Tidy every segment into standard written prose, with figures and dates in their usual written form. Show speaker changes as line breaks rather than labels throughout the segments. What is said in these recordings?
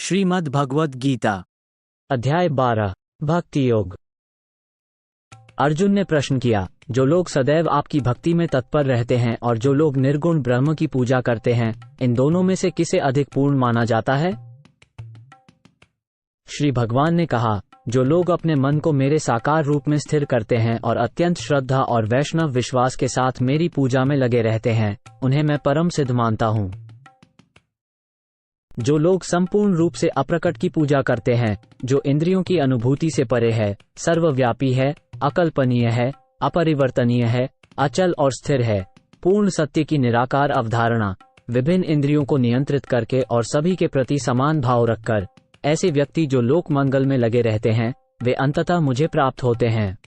श्रीमद् भगवद गीता
अध्याय 12 भक्ति योग। अर्जुन ने प्रश्न किया, जो लोग सदैव आपकी भक्ति में तत्पर रहते हैं और जो लोग निर्गुण ब्रह्म की पूजा करते हैं, इन दोनों में से किसे अधिक पूर्ण माना जाता है? श्री भगवान ने कहा, जो लोग अपने मन को मेरे साकार रूप में स्थिर करते हैं और अत्यंत श्रद्धा और वैष्णव विश्वास के साथ मेरी पूजा में लगे रहते हैं, उन्हें मैं परम सिद्ध मानता हूँ। जो लोग संपूर्ण रूप से अप्रकट की पूजा करते हैं, जो इंद्रियों की अनुभूति से परे है, सर्वव्यापी है, अकल्पनीय है, अपरिवर्तनीय है, अचल और स्थिर है, पूर्ण सत्य की निराकार अवधारणा, विभिन्न इंद्रियों को नियंत्रित करके और सभी के प्रति समान भाव रखकर, ऐसे व्यक्ति जो लोक मंगल में लगे रहते हैं, वे अंततः मुझे प्राप्त होते हैं।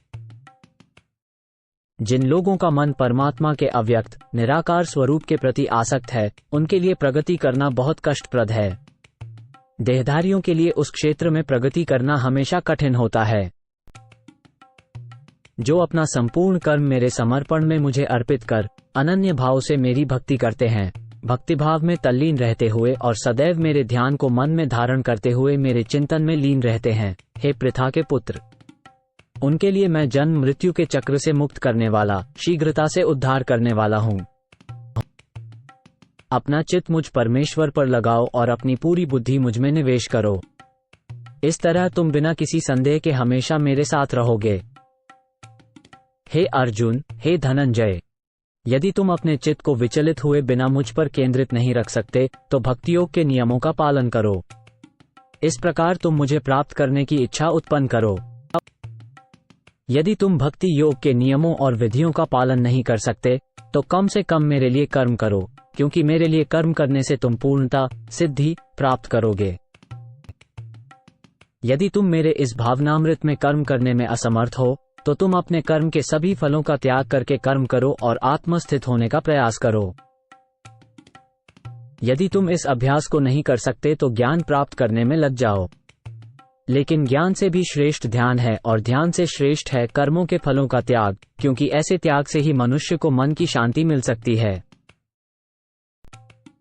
जिन लोगों का मन परमात्मा के अव्यक्त निराकार स्वरूप के प्रति आसक्त है, उनके लिए प्रगति करना बहुत कष्टप्रद है। देहधारियों के लिए उस क्षेत्र में प्रगति करना हमेशा कठिन होता है। जो अपना संपूर्ण कर्म मेरे समर्पण में मुझे अर्पित कर अनन्य भाव से मेरी भक्ति करते हैं, भक्तिभाव में तल्लीन रहते हुए और सदैव मेरे ध्यान को मन में धारण करते हुए मेरे चिंतन में लीन रहते हैं, हे पृथा के पुत्र, उनके लिए मैं जन्म मृत्यु के चक्र से मुक्त करने वाला, शीघ्रता से उद्धार करने वाला हूँ। अपना चित्त मुझ परमेश्वर पर लगाओ और अपनी पूरी बुद्धि मुझ में निवेश करो। इस तरह तुम बिना किसी संदेह के हमेशा मेरे साथ रहोगे। हे अर्जुन, हे धनंजय, यदि तुम अपने चित्त को विचलित हुए बिना मुझ पर केंद्रित नहीं रख सकते, तो भक्तियोग के नियमों का पालन करो। इस प्रकार तुम मुझे प्राप्त करने की इच्छा उत्पन्न करो। यदि तुम भक्ति योग के नियमों और विधियों का पालन नहीं कर सकते, तो कम से कम मेरे लिए कर्म करो, क्योंकि मेरे लिए कर्म करने से तुम पूर्णता सिद्धि प्राप्त करोगे। यदि तुम मेरे इस भावनामृत में कर्म करने में असमर्थ हो, तो तुम अपने कर्म के सभी फलों का त्याग करके कर्म करो और आत्मस्थित होने का प्रयास करो। यदि तुम इस अभ्यास को नहीं कर सकते, तो ज्ञान प्राप्त करने में लग जाओ। लेकिन ज्ञान से भी श्रेष्ठ ध्यान है और ध्यान से श्रेष्ठ है कर्मों के फलों का त्याग, क्योंकि ऐसे त्याग से ही मनुष्य को मन की शांति मिल सकती है।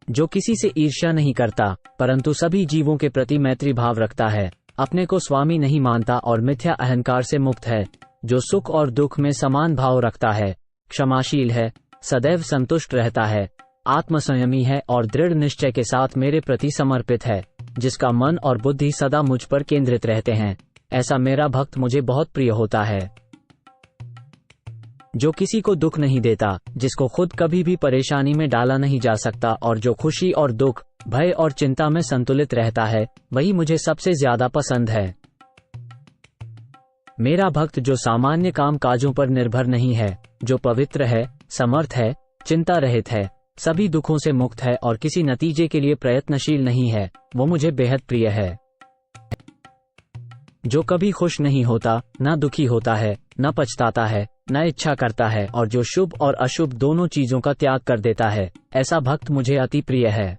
जो किसी से ईर्ष्या नहीं करता, परंतु सभी जीवों के प्रति मैत्री भाव रखता है, अपने को स्वामी नहीं मानता और मिथ्या अहंकार से मुक्त है, जो सुख और दुख में समान भाव रखता है, क्षमाशील है, सदैव संतुष्ट रहता है, आत्मसंयमी है और दृढ़ निश्चय के साथ मेरे प्रति समर्पित है, जिसका मन और बुद्धि सदा मुझ पर केंद्रित रहते हैं, ऐसा मेरा भक्त मुझे बहुत प्रिय होता है। जो किसी को दुख नहीं देता, जिसको खुद कभी भी परेशानी में डाला नहीं जा सकता और जो खुशी और दुख, भय और चिंता में संतुलित रहता है, वही मुझे सबसे ज्यादा पसंद है। मेरा भक्त जो सामान्य काम काजों पर निर्भर नहीं है, जो पवित्र है, समर्थ है, चिंता रहित है, सभी दुखों से मुक्त है और किसी नतीजे के लिए प्रयत्नशील नहीं है, वो मुझे बेहद प्रिय है। जो कभी खुश नहीं होता, न दुखी होता है, न पछताता है, न इच्छा करता है और जो शुभ और अशुभ दोनों चीजों का त्याग कर देता है, ऐसा भक्त मुझे अति प्रिय है।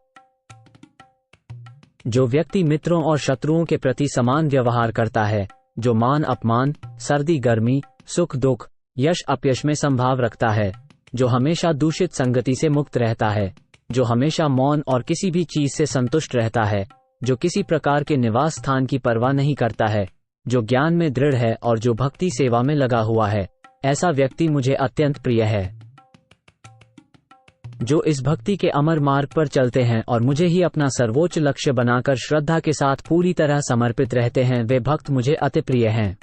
जो व्यक्ति मित्रों और शत्रुओं के प्रति समान व्यवहार करता है, जो मान अपमान, सर्दी गर्मी, सुख दुख, यश अपयश में संभाव रखता है, जो हमेशा दूषित संगति से मुक्त रहता है, जो हमेशा मौन और किसी भी चीज से संतुष्ट रहता है, जो किसी प्रकार के निवास स्थान की परवाह नहीं करता है, जो ज्ञान में दृढ़ है और जो भक्ति सेवा में लगा हुआ है, ऐसा व्यक्ति मुझे अत्यंत प्रिय है। जो इस भक्ति के अमर मार्ग पर चलते हैं और मुझे ही अपना सर्वोच्च लक्ष्य बनाकर श्रद्धा के साथ पूरी तरह समर्पित रहते हैं, वे भक्त मुझे अति प्रिय हैं।